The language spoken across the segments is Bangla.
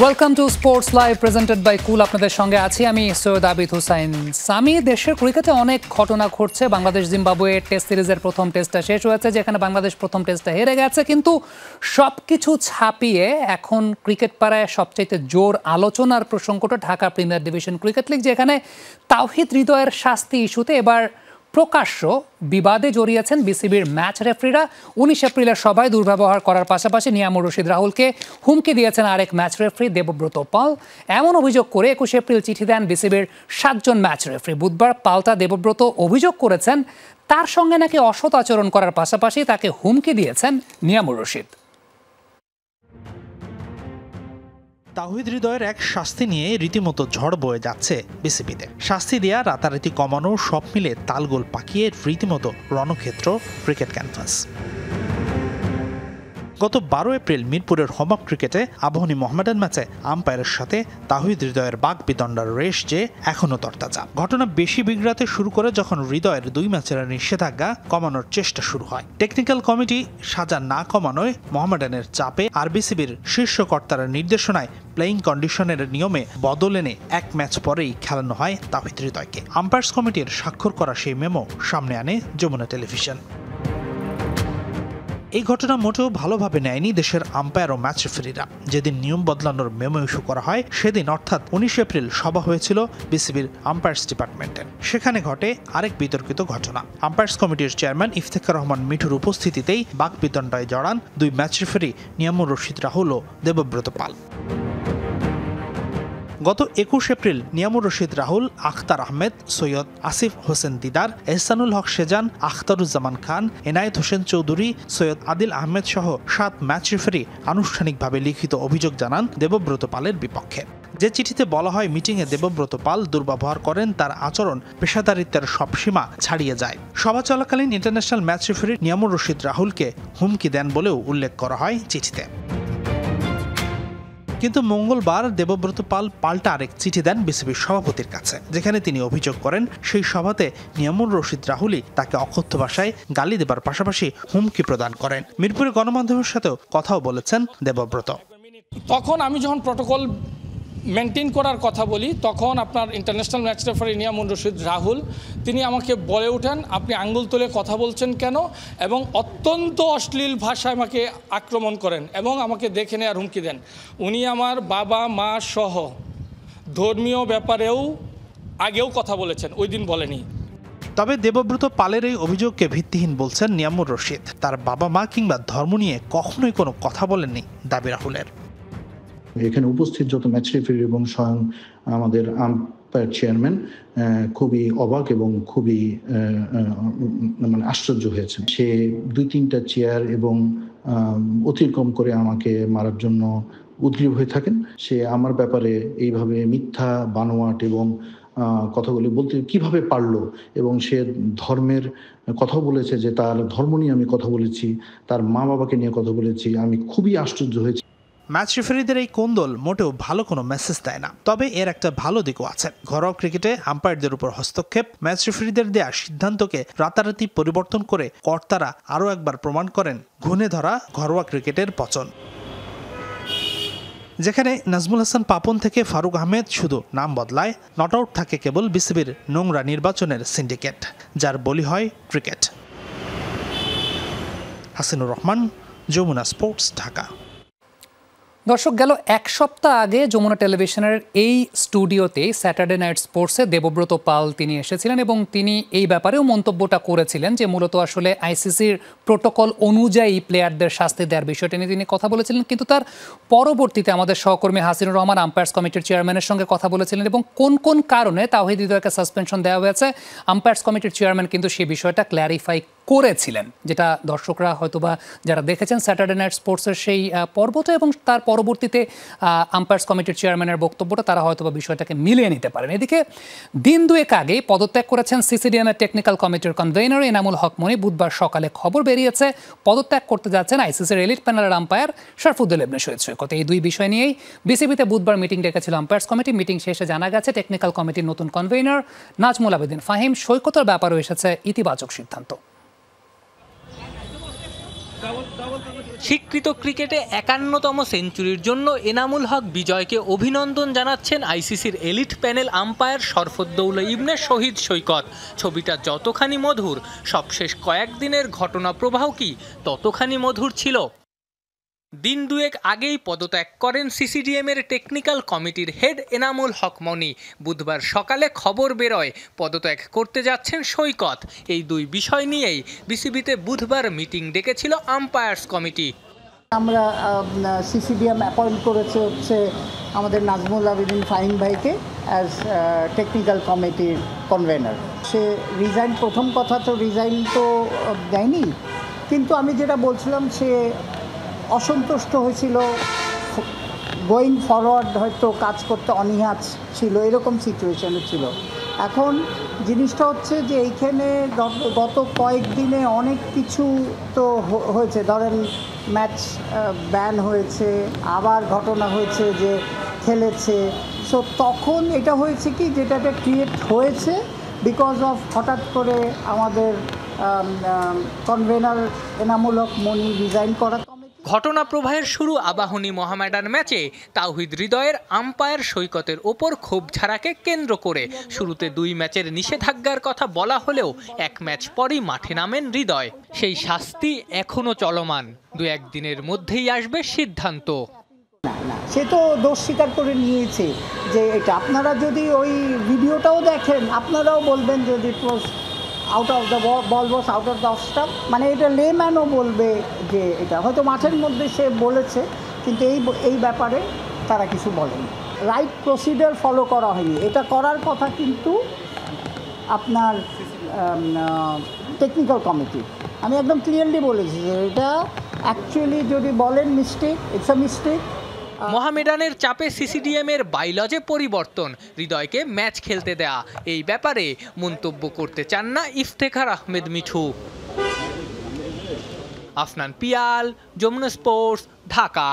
Welcome to sports live presented by cool. আপনাদের সঙ্গে আছি আমি সৈয়দ আবিদ হুসাইন সামি। দেশের ক্রিকেটে অনেক ঘটনা ঘটছে। বাংলাদেশ জিম্বাবুয়ে টেস্ট সিরিজের প্রথম টেস্টটা শেষ হয়েছে, যেখানে বাংলাদেশ প্রথম টেস্টটা হেরে গেছে। কিন্তু সব কিছু ছাপিয়ে এখন ক্রিকেট পাড়ায় সবচাইতে জোর আলোচনার প্রসঙ্গটা Dhaka premier division cricket league, যেখানে তাওহিদ হৃদয়ের শাস্তি ইস্যুতে এবার প্রকাশ্য বিবাদে জড়িয়েছেন বিসিবির ম্যাচ রেফারিরা। 19 এপ্রিলের সভায় দুর্ব্যবহার করার পাশাপাশি নিয়ামুর রশিদ রাহুলকে হুমকি দিয়েছেন আরেক ম্যাচ রেফারি দেবব্রত পাল। এমন অভিযোগ করে 21 এপ্রিল চিঠি দেন বিসিবির 7 জন ম্যাচ রেফারি। বুধবার পাল্টা দেবব্রত অভিযোগ করেছেন তার সঙ্গে নাকি অসৎ আচরণ করার পাশাপাশি তাকে হুমকি দিয়েছেন নিয়ামুর রশিদ। তাওহিদ হৃদয়ের এক শাস্তি নিয়ে রীতিমতো ঝড় বয়ে যাচ্ছে বিসিবিতে। শাস্তি দেয়া, রাতারাতি কমানো, সব মিলে তালগোল পাকিয়ে রীতিমতো রণক্ষেত্র ক্রিকেট ক্যানভাস। গত 12 এপ্রিল মিরপুরের হোম অফ ক্রিকেটে আবাহনী মোহামেডান ম্যাচে আম্পায়ারের সাথে তাওহিদ হৃদয়ের বাগবিতণ্ডার রেশ যে এখনও তরতাজা। ঘটনা বেশি বিগড়াতে শুরু করে যখন হৃদয়ের 2 ম্যাচের নিষেধাজ্ঞা কমানোর চেষ্টা শুরু হয়। টেকনিক্যাল কমিটি সাজা না কমানোয় মোহামেডানের চাপে আর বিসিবির শীর্ষ কর্তার নির্দেশনায় প্লেয়িং কন্ডিশনের নিয়মে বদল এনে 1 ম্যাচ পরেই খেলানো হয় তাওহিদ হৃদয়কে। আম্পায়ার্স কমিটির স্বাক্ষর করা সেই মেমো সামনে আনে যমুনা টেলিভিশন। এই ঘটনা মোটেও ভালোভাবে নেয়নি দেশের আম্পায়ার ও ম্যাচ রেফারিরা। যেদিন নিয়ম বদলানোর মেমো ইস্যু করা হয় সেদিন অর্থাৎ 19 এপ্রিল সভা হয়েছিল বিসিবির আম্পায়ার্স ডিপার্টমেন্টের। সেখানে ঘটে আরেক বিতর্কিত ঘটনা। আম্পায়ার্স কমিটির চেয়ারম্যান ইফতেখার রহমান মিঠুর উপস্থিতিতেই বাকবিতণ্ডায় জড়ান 2 ম্যাচ রেফারি নিয়ামুর রশিদ রাহুল ও দেবব্রত পাল। গত 21 এপ্রিল নিয়ামুর রশিদ রাহুল, আখতার আহমেদ, সৈয়দ আসিফ হোসেন দিদার, এহসানুল হক সেজান, আখতারুজ্জামান খান, এনায়েত হোসেন চৌধুরী, সৈয়দ আদিল আহমেদ সহ 7 ম্যাচ রেফারি আনুষ্ঠানিকভাবে লিখিত অভিযোগ জানান দেবব্রত পালের বিপক্ষে। যে চিঠিতে বলা হয় মিটিংয়ে দেবব্রত পাল দুর্ব্যবহার করেন, তার আচরণ পেশাদারিত্বের সব সীমা ছাড়িয়ে যায়। সভা চলাকালীন international match referee Niamur Rashid রাহুলকে হুমকি দেন বলেও উল্লেখ করা হয় চিঠিতে। কিন্তু মঙ্গলবার দেবব্রত পাল পাল্টা আরেক চিঠি দেন বিসিবির সভাপতির কাছে, যেখানে তিনি অভিযোগ করেন সেই সভাতে নিয়ামুর রশিদ রাহুলই তাকে অকথ্য ভাষায় গালি দেবার পাশাপাশি হুমকি প্রদান করেন। মিরপুরে গণমাধ্যমের সাথেও কথাও বলেছেন দেবব্রত। তখন আমি যখন প্রটোকল মেনটেন করার কথা বলি, তখন আপনার international match referee Niamur Rashid Rahul তিনি আমাকে বলে ওঠেন, আপনি আঙ্গুল তুলে কথা বলছেন কেন, এবং অত্যন্ত অশ্লীল ভাষায় আমাকে আক্রমণ করেন এবং আমাকে দেখে নেওয়ার হুমকি দেন। উনি আমার বাবা মা সহ ধর্মীয় ব্যাপারেও আগেও কথা বলেছেন, ওই দিন বলেনি। তবে দেবব্রত পালের এই অভিযোগকে ভিত্তিহীন বলছেন নিয়ামুর রশিদ। তার বাবা মা কিংবা ধর্ম নিয়ে কখনোই কোনো কথা বলেননি দাবি রাহুলের। এখানে উপস্থিত যত ম্যাচ রেফারি এবং স্বয়ং আমাদের আম্পায়ার চেয়ারম্যান খুবই অবাক এবং খুবই আশ্চর্য হয়েছে। সে 2-3টা চেয়ার এবং অতিক্রম করে আমাকে মারার জন্য উদ্গ্রীব হয়ে থাকেন। সে আমার ব্যাপারে এইভাবে মিথ্যা বানোয়াট এবং কথাগুলি বলতে কিভাবে পারলো, এবং সে ধর্মের কথা বলেছে যে তার ধর্ম নিয়ে আমি কথা বলেছি, তার মা বাবাকে নিয়ে কথা বলেছি। আমি খুবই আশ্চর্য হয়েছি। ম্যাচ রেফারিদের এই কোন্দল মোটেও ভালো কোনো মেসেজ দেয় না। তবে এর একটা ভালো দিকও আছে। ঘরোয়া ক্রিকেটে আম্পায়ারদের উপর হস্তক্ষেপ, ম্যাচ রেফারিদের দেয়া সিদ্ধান্তকে রাতারাতি পরিবর্তন করে কর্তারা আরও একবার প্রমাণ করেন ঘুণে ধরা ঘরোয়া ক্রিকেটের পচন। যেখানে নাজমুল হাসান পাপন থেকে ফারুক আহমেদ শুধু নাম বদলায়, নট আউট থাকে কেবল বিসিবির নোংরা নির্বাচনের সিন্ডিকেট, যার বলি হয় ক্রিকেট। হাসিনুর রহমান, যমুনা স্পোর্টস, ঢাকা। দর্শক, গেল 1 সপ্তাহ আগে যমুনা টেলিভিশনের এই স্টুডিওতে স্যাটারডে নাইট স্পোর্টসে দেবব্রত পাল তিনি এসেছিলেন এবং তিনি এই ব্যাপারেও মন্তব্যটা করেছিলেন যে মূলত আসলে আইসিসির প্রোটোকল অনুযায়ী প্লেয়ারদের শাস্তি দেওয়ার বিষয়টা নিয়ে তিনি কথা বলেছিলেন। কিন্তু তার পরবর্তীতে আমাদের সহকর্মী হাসিনুর রহমান আম্পায়ার্স কমিটির চেয়ারম্যানের সঙ্গে কথা বলেছিলেন এবং কোন কোন কারণে তাওহিদ হৃদয়কে সাসপেনশন দেওয়া হয়েছে আম্পায়ার্স কমিটির চেয়ারম্যান কিন্তু সেই বিষয়টা ক্ল্যারিফাই করেছিলেন, যেটা দর্শকরা হয়তোবা যারা দেখেছেন স্যাটারডে নাইট স্পোর্টসের সেই পর্বটা এবং তার পরবর্তীতে আম্পায়ার্স কমিটির চেয়ারম্যানের বক্তব্যটা তারা হয়তোবা বিষয়টাকে মিলিয়ে নিতে পারেন। এদিকে দিন 2 আগেই পদত্যাগ করেছেন সিসিডিএমের টেকনিক্যাল কমিটির কনভেনর এনামুল হক মনি। বুধবার সকালে খবর বেরিয়েছে পদত্যাগ করতে যাচ্ছেন আইসিসির এলিট প্যানেলের আম্পায়ার শরফুদ্দুল ইবনে শহীদ সৈকত। এই 2 বিষয় নিয়েই বিসিবিতে বুধবার মিটিং ডেকেছিল আম্পায়ার্স কমিটি। মিটিং শেষে জানা গেছে টেকনিক্যাল কমিটির নতুন কনভেনর নাজমুল আবেদিন ফাহিম সৈকতের ব্যাপারেও এসেছে ইতিবাচক সিদ্ধান্ত। স্বীকৃত ক্রিকেটে ৫১তম সেঞ্চুরির জন্য এনামুল হক বিজয়কে অভিনন্দন জানাচ্ছেন আইসিসির এলিট প্যানেল আম্পায়ার শরফুদ্দৌলা ইবনে শহীদ সৈকত। ছবিটা যতখানি মধুর, সবশেষ কয়েকদিনের ঘটনা প্রবাহ কি ততখানি মধুর ছিল। দিন দুয়েক আগেই পদত্যাগ করেন সিসিডিএমের টেকনিক্যাল কমিটির হেড এনামুল হক মনি। বুধবার সকালে খবর বেরোয় পদত্যাগ করতে যাচ্ছেন সৈকত। এই দুই বিষয় নিয়েই বিসিবিতে বুধবার মিটিং ডেকেছিল আম্পায়ার্স কমিটি। আমরা সিসিডিএম অ্যাপয়েন্ট করেছে হচ্ছে আমাদের নাজমুল আবেদিন ফাহিম ভাইকে অ্যাজ টেকনিক্যাল কমিটির কনভেনার। সে রিজাইন, প্রথম কথা তো রিজাইন তো দেয়নি, কিন্তু আমি যেটা বলছিলাম সে অসন্তুষ্ট হয়েছিল, গোয়িং ফরওয়ার্ড হয়তো কাজ করতে অনীহা ছিল, এরকম সিচুয়েশনে ছিল। এখন জিনিসটা হচ্ছে যে এইখানে গত কয়েকদিনে অনেক কিছু তো হয়েছে, ধরেন ম্যাচ ব্যান হয়েছে, আবার ঘটনা হয়েছে যে খেলেছে। সো তখন এটা হয়েছে কি, যেটাতে ক্রিয়েট হয়েছে বিকজ অফ হঠাৎ করে আমাদের কনভেনার এনামুল হক মনি রিজাইন করা। ঘটনা প্রবাহের শুরু আবাহনী মোহামেডান ম্যাচে তাওহিদ হৃদয়ের আম্পায়ার সৈকতের ওপর ক্ষোভ ঝাড়াকে কেন্দ্র করে। শুরুতে 2 ম্যাচের নিষেধাজ্ঞার কথা বলা হলেও 1 ম্যাচ পরই মাঠে নামেন হৃদয়। সেই শাস্তি এখনও চলমান, 2-1 দিনের মধ্যেই আসবে সিদ্ধান্ত। না, সে তো দোষ স্বীকার করে নিয়েছে যে এটা। আপনারা যদি ওই ভিডিওটাও দেখেন, আপনারাও বলবেন যদি out of the ball was out of the off stump, মানে এটা লেম্যানও বলবে যে এটা হয়তো মাঠের মধ্যে সে বলেছে, কিন্তু এই ব্যাপারে তারা কিছু বলেনি। রাইট প্রসিডিওর ফলো করা হয়নি, এটা করার কথা কিন্তু আপনার টেকনিক্যাল কমিটি। আমি একদম ক্লিয়ারলি বলেছি যে এটা অ্যাকচুয়ালি যদি বলেন মিস্টেক, ইটস আ মিস্টেক। মোহামেডানের চাপে সিসিডিএমের বাইলজে পরিবর্তন, হৃদয়কে ম্যাচ খেলতে দেয়া, এই ব্যাপারে মন্তব্য করতে চান না Iftekhar Ahmed Mithu. Afnan Piyal, Jamuna sports, Dhaka.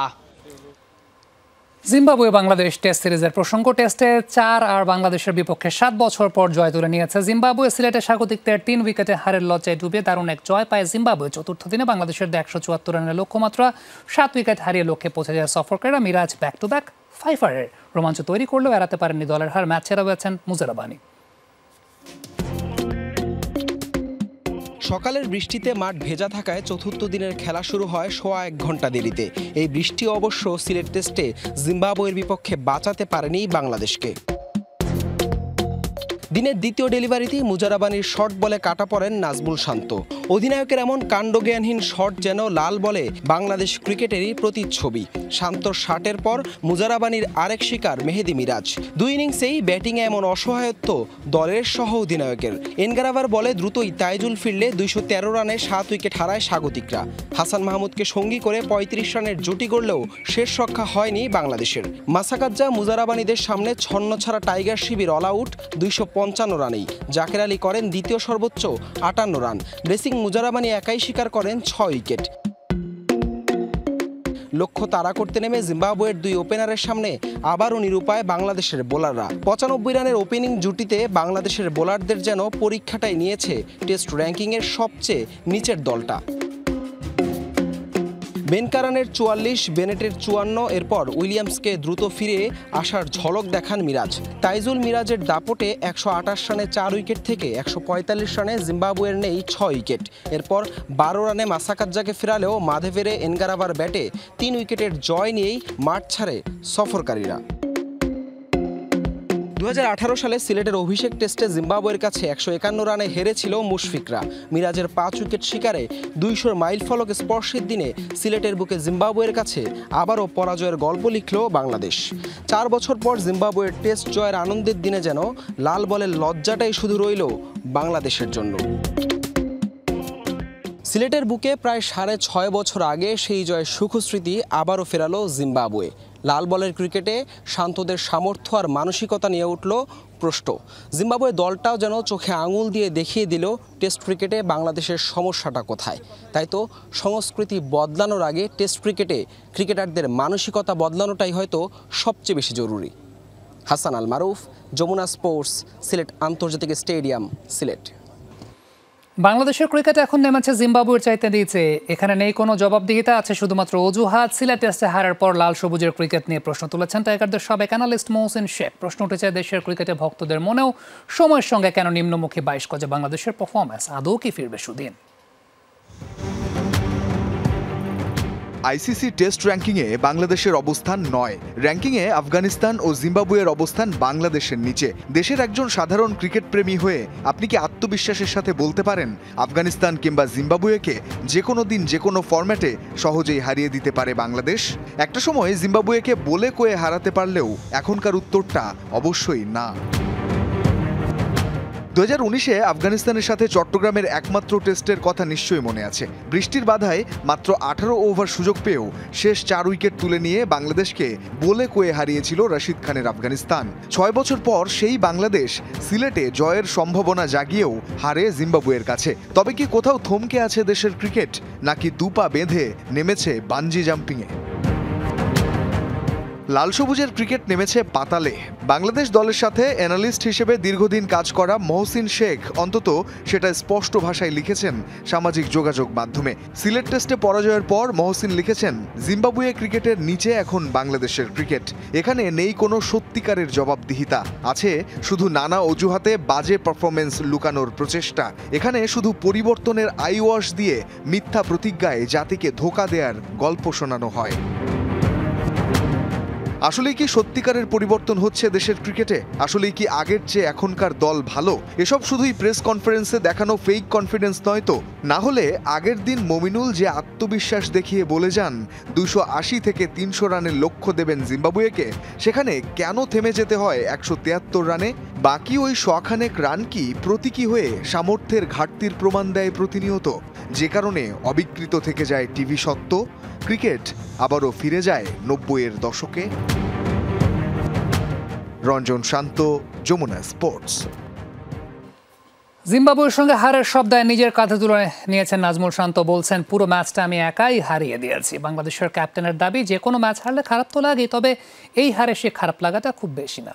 Zimbabwe Bangladesh test সিরিজের প্রসঙ্গ। টেস্টে 4 আর বাংলাদেশের বিপক্ষে 7 বছর পর জয় তুলে নিয়েছে জিম্বাবুয়ে। সিলেটে স্বাগতিকদের 3 উইকেটে হারের লজ্জায় ডুবে দারুণ এক জয় পায় জিম্বাবুয়ে। চতুর্থ দিনে বাংলাদেশের 174 রানের লক্ষ্যমাত্রা, 7 উইকেট হারিয়ে লক্ষ্যে পৌঁছে যায় সফরকারীরা। মিরাজ ব্যাক টু ব্যাক 5-এর রোমাঞ্চ তৈরি করলেও এড়াতে পারেননি দলের হার। ম্যাচ ছেড়ে হয়েছেন মুজারাবানি। সকালের বৃষ্টিতে মাঠ ভেজা থাকায় চতুর্থ দিনের খেলা শুরু হয় 1.25 ঘন্টা দেরিতে। এই বৃষ্টি অবশ্য সিলেট টেস্টে জিম্বাবুয়ের বিপক্ষে বাঁচাতে পারেনি বাংলাদেশকে। দিনের দ্বিতীয় ডেলিভারিতেই মুজারাবানির শর্ট বলে কাটা পড়েন নাজমুল শান্ত। অধিনায়কের এমন কাণ্ডজ্ঞানহীন শট যেন লাল বলে বাংলাদেশ ক্রিকেটেরই প্রতিচ্ছবি। শান্তর শাটের পর মুজারাবানির আরেক শিকার মেহেদি মিরাজ। 2 ইনিংসেই ব্যাটিংয়ে এমন অসহায়ত্ব দলের সহ অধিনায়কের। এনগারাভার বলে দ্রুতই তাইজুল ফিরলে 213 রানে 7 উইকেট হারায় স্বাগতিকরা। হাসান মাহমুদকে সঙ্গী করে 35 রানের জুটি গড়লেও শেষ রক্ষা হয়নি বাংলাদেশের। মাসাকাজ্জা মুজারাবানিদের সামনে ছন্নছাড়া টাইগার শিবির অল আউট 255 রানেই। জাকের আলী করেন দ্বিতীয় সর্বোচ্চ 58 রান। ব্রেসিং মুজারাবানি একাই শিকার করেন 6 উইকেট। লক্ষ্য তাড়া করতে নেমে জিম্বাবুয়ের 2 ওপেনারের সামনে আবারও নিরুপায় বাংলাদেশের বোলাররা। 95 রানের ওপেনিং জুটিতে বাংলাদেশের বোলারদের যেন পরীক্ষাটাই নিয়েছে টেস্ট র্যাঙ্কিংয়ের সবচেয়ে নিচের দলটা। বেনকারানের 44, বেনেটের 54, এরপর উইলিয়ামসকে দ্রুত ফিরে আসার ঝলক দেখান মিরাজ। তাইজুল মিরাজের দাপটে 128 রানে 4 উইকেট থেকে 145 রানে জিম্বাবুয়ের নেই 6 উইকেট। এরপর 12 রানে মাসাকাজ্জাকে ফেরালেও মাধেভেরে এনগারাভার ব্যাটে 3 উইকেটের জয় নিয়েই মাঠ ছাড়ে সফরকারীরা। 2018 সালে সিলেটের অভিষেক টেস্টে জিম্বাবুয়ের কাছে 151 রানে হেরেছিল মুশফিকরা। মিরাজের 5 উইকেট শিকারে 200 মাইল ফলক স্পর্শের দিনে সিলেটের বুকে জিম্বাবুয়ের কাছে আবারও পরাজয়ের গল্প লিখল বাংলাদেশ। 4 বছর পর জিম্বাবুয়ের টেস্ট জয়ের আনন্দের দিনে যেন লাল বলের লজ্জাটাই শুধু রইল বাংলাদেশের জন্য। সিলেটের বুকে প্রায় 6.5 বছর আগে সেই জয়ের সুখস্মৃতি আবারও ফেরালো জিম্বাবুয়ে। লাল বলের ক্রিকেটে শান্তদের সামর্থ্য আর মানসিকতা নিয়ে উঠল প্রশ্ন। জিম্বাবুয়ে দলটাও যেন চোখে আঙুল দিয়ে দেখিয়ে দিল টেস্ট ক্রিকেটে বাংলাদেশের সমস্যাটা কোথায়। তাই তো সংস্কৃতি বদলানোর আগে টেস্ট ক্রিকেটে ক্রিকেটারদের মানসিকতা বদলানোটাই হয়তো সবচেয়ে বেশি জরুরি। হাসান আল মারুফ, যমুনা স্পোর্টস, সিলেট আন্তর্জাতিক স্টেডিয়াম, সিলেট। বাংলাদেশের ক্রিকেটে এখন নেমেছে জিম্বাবুয়ের চাইতে দিয়েছে। এখানে নেই কোনো জবাবদিহিতা, আছে শুধুমাত্র অজুহাত। সিলেট টেস্টে হারার পর লাল সবুজের ক্রিকেট নিয়ে প্রশ্ন তুলেছেন টাইগারদের সাবেক অ্যানালিস্ট মহসিন শেখ। প্রশ্ন উঠেছে দেশের ক্রিকেটে ভক্তদের মনেও সময়ের সঙ্গে কেন নিম্নমুখী 22 গজে বাংলাদেশের পারফরম্যান্স, আদৌ কি ফিরবে সুদিন? আইসিসি টেস্ট র্যাঙ্কিংয়ে বাংলাদেশের অবস্থান 9। র্যাঙ্কিংয়ে আফগানিস্তান ও জিম্বাবুয়ের অবস্থান বাংলাদেশের নিচে। দেশের একজন সাধারণ ক্রিকেট প্রেমী হয়ে আপনি কি আত্মবিশ্বাসের সাথে বলতে পারেন আফগানিস্তান কিংবা জিম্বাবুয়েকে যে কোনো দিন যে কোনো ফরম্যাটে সহজেই হারিয়ে দিতে পারে বাংলাদেশ? একটা সময় জিম্বাবুয়েকে বলে কয়ে হারাতে পারলেও এখনকার উত্তরটা অবশ্যই না। 2019-এ আফগানিস্তানের সাথে চট্টগ্রামের একমাত্র টেস্টের কথা নিশ্চয়ই মনে আছে। বৃষ্টির বাধায় মাত্র 18 ওভার সুযোগ পেয়েও শেষ 4 উইকেট তুলে নিয়ে বাংলাদেশকে বলে কয়ে হারিয়েছিল রশিদ খানের আফগানিস্তান। 6 বছর পর সেই বাংলাদেশ সিলেটে জয়ের সম্ভাবনা জাগিয়েও হারে জিম্বাবুয়ের কাছে। তবে কি কোথাও থমকে আছে দেশের ক্রিকেট, নাকি দুপা বেঁধে নেমেছে বানজি জাম্পিংয়ে? লাল সবুজের ক্রিকেট নেমেছে পাতালে। বাংলাদেশ দলের সাথে অ্যানালিস্ট হিসেবে দীর্ঘদিন কাজ করা মহসিন শেখ অন্তত সেটা স্পষ্ট ভাষায় লিখেছেন সামাজিক যোগাযোগ মাধ্যমে। সিলেট টেস্টে পরাজয়ের পর মহসিন লিখেছেন, জিম্বাবুয়ে ক্রিকেটের নিচে এখন বাংলাদেশের ক্রিকেট। এখানে নেই কোনো সত্যিকারের জবাবদিহিতা, আছে শুধু নানা অজুহাতে বাজে পারফরমেন্স লুকানোর প্রচেষ্টা। এখানে শুধু পরিবর্তনের আইওয়াশ দিয়ে মিথ্যা প্রতিজ্ঞায় জাতিকে ধোঁকা দেওয়ার গল্প শোনানো হয়। আসলেই কি সত্যিকারের পরিবর্তন হচ্ছে দেশের ক্রিকেটে? আসলেই কি আগের চেয়ে এখনকার দল ভালো? এসব শুধুই প্রেস কনফারেন্সে দেখানো ফেক কনফিডেন্স নয় তো? না হলে আগের দিন মমিনুল যে আত্মবিশ্বাস দেখিয়ে বলে যান 280 থেকে 300 রানের লক্ষ্য দেবেন জিম্বাবুয়েকে, সেখানে কেন থেমে যেতে হয় 173 রানে? বাকি ওই শখানেক রান কি প্রতীকী হয়ে সামর্থ্যের ঘাটতির প্রমাণ দেয় প্রতিনিয়ত, যে কারণে অবিকৃত থেকে যায় টিভি সত্ত্ব? ক্রিকেট আবারও ফিরে যায় 90-এর দশকে। রঞ্জন শান্ত, যমুনা স্পোর্টস। জিম্বাবুয়ের সঙ্গে হারের সব দায় নিজের কাঁধে তুলে নিয়েছেন নাজমুল শান্ত। বলছেন, পুরো ম্যাচটা আমি একাই হারিয়ে দিয়েছি। বাংলাদেশের ক্যাপ্টেনের দাবি, যে কোনো ম্যাচ হারলে খারাপ তো লাগেই, তবে এই হারে সে খারাপ লাগাটা খুব বেশি না।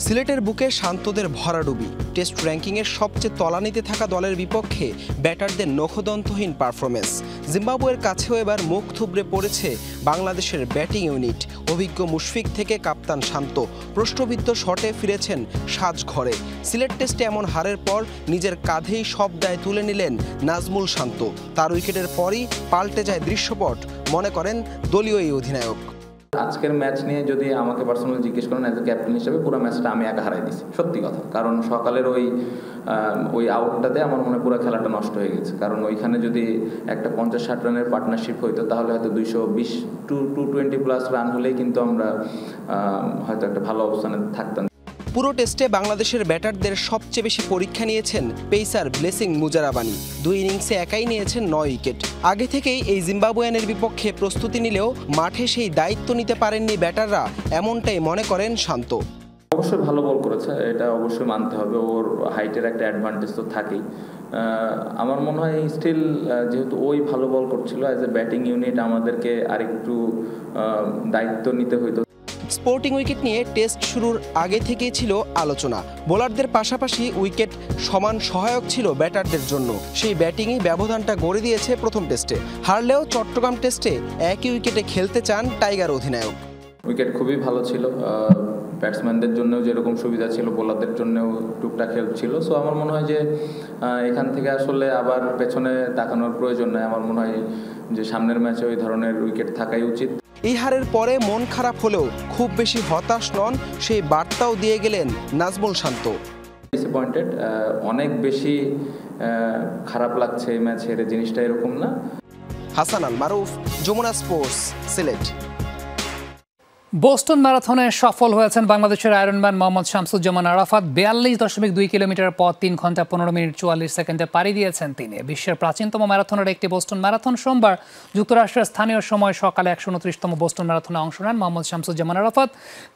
সিলেটের বুকে শান্তদের ভরাডুবি। টেস্ট র্যাঙ্কিংয়ের সবচেয়ে তলানিতে থাকা দলের বিপক্ষে ব্যাটারদের নখদন্তহীন পারফরমেন্স। জিম্বাবুয়ের কাছেও এবার মুখ থুবড়ে পড়েছে বাংলাদেশের ব্যাটিং ইউনিট। অভিজ্ঞ মুশফিক থেকে কাপ্তান শান্ত প্রশ্নবিদ্ধ শটে ফিরেছেন সাজঘরে। সিলেট টেস্টে এমন হারের পর নিজের কাঁধেই সব দায় তুলে নিলেন নাজমুল শান্ত। তার উইকেটের পরই পাল্টে যায় দৃশ্যপট, মনে করেন দলীয় এই অধিনায়ক। আজকের ম্যাচ নিয়ে যদি আমাকে পার্সোনালি জিজ্ঞেস করেন অ্যাজ এ ক্যাপ্টেন হিসেবে, পুরো ম্যাচটা আমি একা হারাই দিয়েছি, সত্যি কথা। কারণ সকালের ওই আউটটাতে আমার মনে পুরো খেলাটা নষ্ট হয়ে গেছে। কারণ ওইখানে যদি একটা 50-60 রানের পার্টনারশিপ হইতো, তাহলে হয়তো 220-220+ রান হলেই কিন্তু আমরা হয়তো একটা ভালো অবস্থানে থাকতাম। পুরো টেস্টে বাংলাদেশের ব্যাটারদের সবচেয়ে বেশি পরীক্ষা নিয়েছেন পেসার ব্লেসিং মুজারাবানি। 2 ইনিংসে একাই নিয়েছেন 9 উইকেট। আগে থেকেই এই জিম্বাবুয়ানের বিপক্ষে প্রস্তুতি নিলেও মাঠে সেই দায়িত্ব নিতে পারেননি ব্যাটাররা, এমনটাই মনে করেন শান্ত। অবশ্যই ভালো বল করেছে, এটা অবশ্যই মানতে হবে। ওর হাইটের একটা অ্যাডভান্টেজ তো থাকেই। আমার মনে হয় স্টিল যেহেতু ওই ভালো বল করছিল, অ্যাজ এ ব্যাটিং ইউনিট আমাদেরকে আরেকটু দায়িত্ব নিতে হইতো। স্পোর্টিং উইকেট নিয়ে টেস্ট শুরুর আগে থেকেই ছিল আলোচনা। বোলারদের পাশাপাশি উইকেট সমান সহায়ক ছিল ব্যাটারদের জন্য। সেই ব্যাটিংই ব্যবধানটা গড়ে দিয়েছে প্রথম টেস্টে। হারলেও চট্টগ্রাম টেস্টে একই উইকেটে খেলতে চান টাইগার অধিনায়ক। উইকেট খুবই ভালো ছিল, ব্যাটসম্যানদের জন্যও যেরকম সুবিধা ছিল, বোলারদের জন্যও টুকটাক হেল্প ছিল। সো আমার মনে হয় যে এখান থেকে আসলে আবার পেছনে তাকানোর প্রয়োজন নেই। আমার মনে হয় যে সামনের ম্যাচে ওই ধরনের উইকেট থাকাই উচিত। এই হারের পরে মন খারাপ হলেও খুব বেশি হতাশ নন, সেই বার্তাও দিয়ে গেলেন নাজমুল শান্ত। ডিসঅ্যাপয়েন্টেড, অনেক বেশি খারাপ লাগছে এই ম্যাচ হেরে, জিনিসটা এরকম না। হাসান আল মারুফ, যমুনা স্পোর্টস, সিলেট। বোস্টন ম্যারাথনে সফল হয়েছেন বাংলাদেশের আয়রনম্যান মোহাম্মদ শামসুজ্জামান আরাফাত। 42.2 কিলোমিটার পথ 3 ঘন্টা 15 মিনিট 44 সেকেন্ডে পাড়ি দিয়েছেন তিনি। বিশ্বের প্রাচীনতম ম্যারাথনের একটি বোস্টন ম্যারাথন সোমবার যুক্তরাষ্ট্রের স্থানীয় সময় সকালে 129তম বোস্টন ম্যারাথনে অংশ নেন মোহাম্মদ শামসুজ্জামান আরাফাত।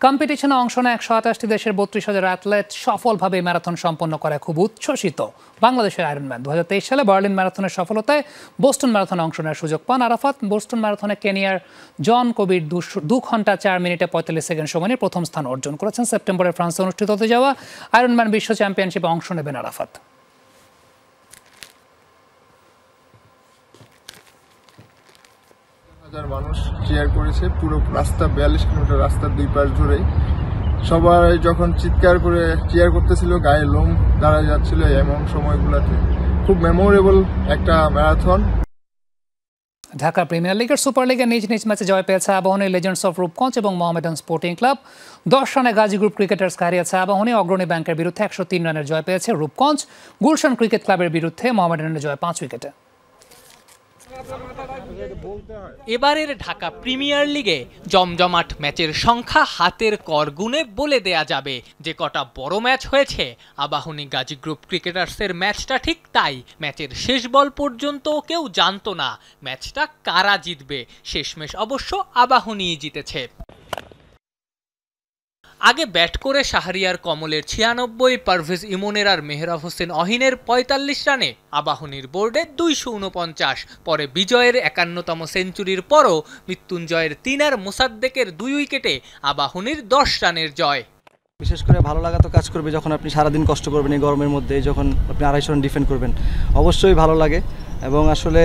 কম্পিটিশনে অংশ নেয় 128টি দেশের 32,000 অ্যাথলেট। সফলভাবে ম্যারাথন সম্পন্ন করে খুব উচ্ছ্বসিত বাংলাদেশের আয়রনম্যান। 2023 সালে বার্লিন ম্যারাথনের সফলতায় বোস্টন ম্যারাথনে অংশ নেওয়ার সুযোগ পান আরাফাত। বোস্টন ম্যারাথনে কেনিয়ার জন কবির 2 ঘন্টা 4 মিনিট মিনিটে 45 সেকেন্ড সময়ে প্রথম স্থান অর্জন করেছেন। সেপ্টেম্বরে ফ্রান্সে অনুষ্ঠিত হতে যাওয়া আয়রনম্যান বিশ্ব চ্যাম্পিয়নশিপে অংশ নেবেন আরাফাত। হাজার মানুষ চিয়ার করেছে পুরো রাস্তা, 42 কিলোমিটার রাস্তার দুই পাশ ধরেই। সবাই যখন চিৎকার করে চিয়ার করতেছিল, গায়ে লোম দাঁড়ায় যাচ্ছিল এমন সময়গুলোতে। খুব মেমোরেবল একটা ম্যারাথন। ঢাকা প্রিমিয়ার লিগের সুপার লিগে নিজ নিজ ম্যাচে জয় পেয়েছে আবাহনী, লেজেন্ডস অফ রূপগঞ্জ এবং মোহামেডান স্পোর্টিং ক্লাব। 10 রানে গাজী গ্রুপ ক্রিকেটার্সকে হারিয়েছে আবাহনী। অগ্রণী ব্যাংকের বিরুদ্ধে 103 রানের জয় পেয়েছে রূপগঞ্জ। গুলশান ক্রিকেট ক্লাবের বিরুদ্ধে মোহামেডানের জয় 5 উইকেটে। এবারের ঢাকা প্রিমিয়ার লিগে জমজমাট ম্যাচের সংখ্যা হাতের কর গুণে বলে দেয়া যাবে। যে কটা বড় ম্যাচ হয়েছে, আবাহনী গাজী গ্রুপ ক্রিকেটার্সের ম্যাচটা ঠিক তাই। ম্যাচের শেষ বল পর্যন্ত কেউ জানতো না ম্যাচটা কারা জিতবে। শেষমেশ অবশ্য আবাহনীই জিতেছে। আগে ব্যাট করে শাহরিয়ার কমলের 96, পারভেজ ইমনের আর মেহরাব হোসেন অহিনের 45 রানে আবাহনীর বোর্ডে 249। পরে বিজয়ের 51তম সেঞ্চুরির পরও মৃত্যুঞ্জয়ের 3 আর মোসাদ্দেকের 2 উইকেটে আবাহনীর 10 রানের জয়। বিশেষ করে ভালো লাগা তো কাজ করবে যখন আপনি সারাদিন কষ্ট করবেন এই গরমের মধ্যে, যখন আপনি 250 রান ডিফেন্ড করবেন, অবশ্যই ভালো লাগে। এবং আসলে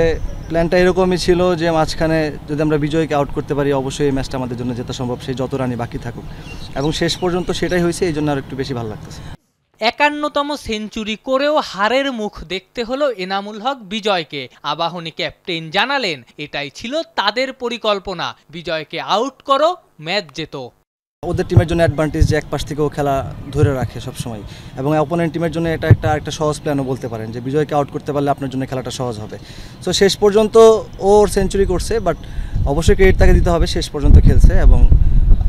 প্ল্যানটা এরকমই ছিল যে মাঝখানে যদি আমরা বিজয়কে আউট করতে পারি, অবশ্যই এই ম্যাচটা আমাদের জন্য জেতা সম্ভব, সেই যত রানই বাকি থাকুক। এবং শেষ পর্যন্ত সেটাই হয়েছে, এই জন্য আর একটু বেশি ভালো লাগতেছে। 51তম সেঞ্চুরি করেও হারের মুখ দেখতে হলো এনামুল হক বিজয়কে। আবাহনী ক্যাপ্টেন জানালেন এটাই ছিল তাদের পরিকল্পনা, বিজয়কে আউট করো, ম্যাচ যেত। ওদের টিমের জন্য অ্যাডভান্টেজ যে এক পাশ থেকেও খেলা ধরে রাখে সবসময়, এবং অপোনেন্ট টিমের জন্য এটা একটা সহজ প্ল্যানও বলতে পারেন যে বিজয়কে আউট করতে পারলে আপনার জন্য খেলাটা সহজ হবে। সো শেষ পর্যন্ত ওর সেঞ্চুরি করছে, বাট অবশ্যই ক্রেডিট তাকে দিতে হবে, শেষ পর্যন্ত খেলছে এবং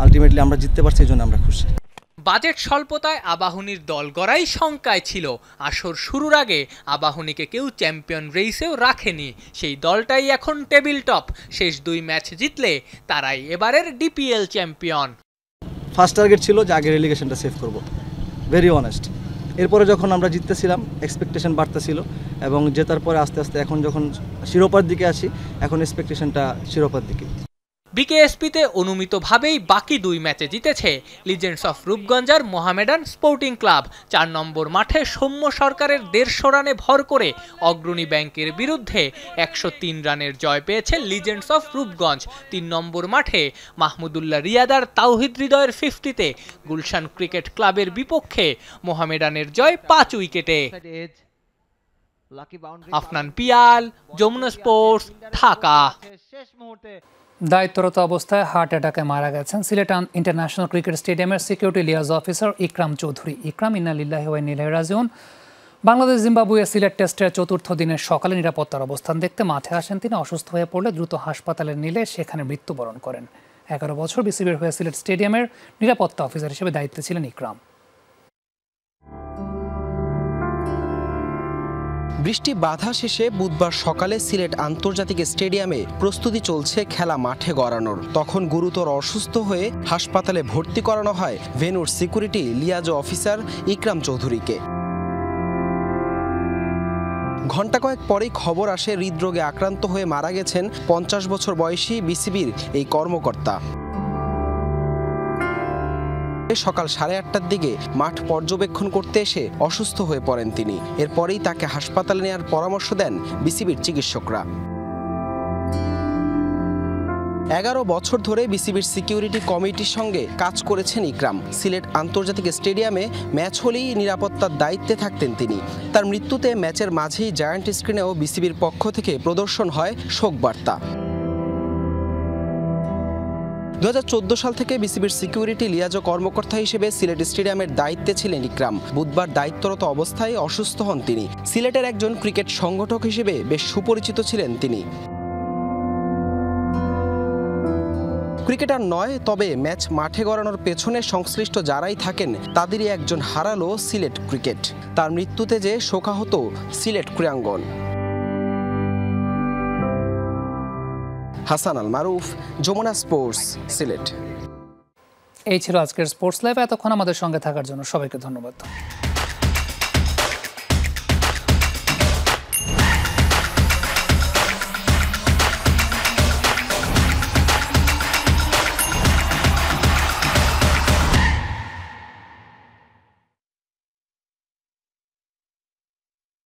আলটিমেটলি আমরা জিততে পারছি, এই জন্য আমরা খুশি। বাজেট স্বল্পতায় আবাহনীর দল গড়াই শঙ্কায় ছিল। আসর শুরুর আগে আবাহনীকে কেউ চ্যাম্পিয়ন রেসেও রাখেনি। সেই দলটাই এখন টেবিল টপ। শেষ 2 ম্যাচ জিতলে তারাই এবারের ডিপিএল চ্যাম্পিয়ন। ফার্স্ট টার্গেট ছিল যে আগে রেলিগেশনটা সেভ করব, ভেরি অনেস্ট। এরপরে যখন আমরা জিততেছিলাম এক্সপেকটেশন বাড়তেছিল, এবং জেতার পরে আস্তে আস্তে এখন যখন শিরোপার দিকে আসি, এখন এক্সপেকটেশনটা শিরোপার দিকে। বিকেএসপিতে অনুমিতভাবেই বাকি 2 ম্যাচে জিতেছে লিজেন্ডস অফ রূপগঞ্জ আর মোহামেডান স্পোর্টিং ক্লাব। 4 নম্বর মাঠে সৌম্য সরকারের 150 রানে ভর করে অগ্রণী ব্যাংকের বিরুদ্ধে 103 রানের জয় পেয়েছে লিজেন্ডস অফ রূপগঞ্জ। 3 নম্বর মাঠে মাহমুদুল্লাহ রিয়াদার তাওহিদ হৃদয়ের 50-তে গুলশান ক্রিকেট ক্লাবের বিপক্ষে মোহামেডানের জয় 5 উইকেটে। আফনান পিয়াল, যমুনা স্পোর্টস, ঢাকা। দায়িত্বরত অবস্থায় হার্ট অ্যাটাকে মারা গেছেন সিলেট ইন্টারন্যাশনাল ক্রিকেট স্টেডিয়ামের সিকিউরিটি লিয়াজ অফিসার ইকরাম চৌধুরী। ইকরাম ইন্না লিল্লাহি ওয়া ইন্না ইলাইহি রাজিউন। বাংলাদেশ জিম্বাবুয়ে সিলেট টেস্টের 4র্থ দিনের সকালে নিরাপত্তার অবস্থান দেখতে মাঠে আসেন তিনি। অসুস্থ হয়ে পড়লে দ্রুত হাসপাতালে নিলে সেখানে মৃত্যুবরণ করেন। 11 বছর বিসিবির হয়ে সিলেট স্টেডিয়ামের নিরাপত্তা অফিসার হিসেবে দায়িত্বে ছিলেন ইকরাম। বৃষ্টি বাধা শেষে বুধবার সকালে সিলেট আন্তর্জাতিক স্টেডিয়ামে প্রস্তুতি চলছে খেলা মাঠে গড়ানোর। তখন গুরুতর অসুস্থ হয়ে হাসপাতালে ভর্তি করানো হয় ভেন্যুর সিকিউরিটি লিয়াজ অফিসার ইকরাম চৌধুরীকে। ঘণ্টা কয়েক পরেই খবর আসে হৃদরোগে আক্রান্ত হয়ে মারা গেছেন 50 বছর বয়সী বিসিবির এই কর্মকর্তা। সকাল 8:30টার দিকে মাঠ পর্যবেক্ষণ করতে এসে অসুস্থ হয়ে পড়েন তিনি। এরপরেই তাকে হাসপাতালে নেওয়ার পরামর্শ দেন বিসিবির চিকিৎসকরা। 11 বছর ধরে বিসিবির সিকিউরিটি কমিটির সঙ্গে কাজ করেছেন ইকরাম। সিলেট আন্তর্জাতিক স্টেডিয়ামে ম্যাচ হলেই নিরাপত্তার দায়িত্বে থাকতেন তিনি। তার মৃত্যুতে ম্যাচের মাঝেই জায়ান্ট স্ক্রিনেও বিসিবির পক্ষ থেকে প্রদর্শন হয় শোকবার্তা। 2014 সাল থেকে বিসিবির সিকিউরিটি লিয়াজো কর্মকর্তা হিসেবে সিলেট স্টেডিয়ামের দায়িত্বে ছিলেন ইকরাম। বুধবার দায়িত্বরত অবস্থায় অসুস্থ হন তিনি। সিলেটের একজন ক্রিকেট সংগঠক হিসেবে বেশ সুপরিচিত ছিলেন তিনি। ক্রিকেটার নয়, তবে ম্যাচ মাঠে গড়ানোর পেছনে সংশ্লিষ্ট যারাই থাকেন তাদেরই একজন হারালো সিলেট ক্রিকেট। তার মৃত্যুতে যে শোকাহত সিলেট ক্রীড়াঙ্গন। হাসান আল মারুফ, যমুনা স্পোর্টস, সিলেট। এই ছিল আজকের স্পোর্টস লাইভ। এতক্ষণ আমাদের সঙ্গে থাকার জন্য সবাইকে ধন্যবাদ।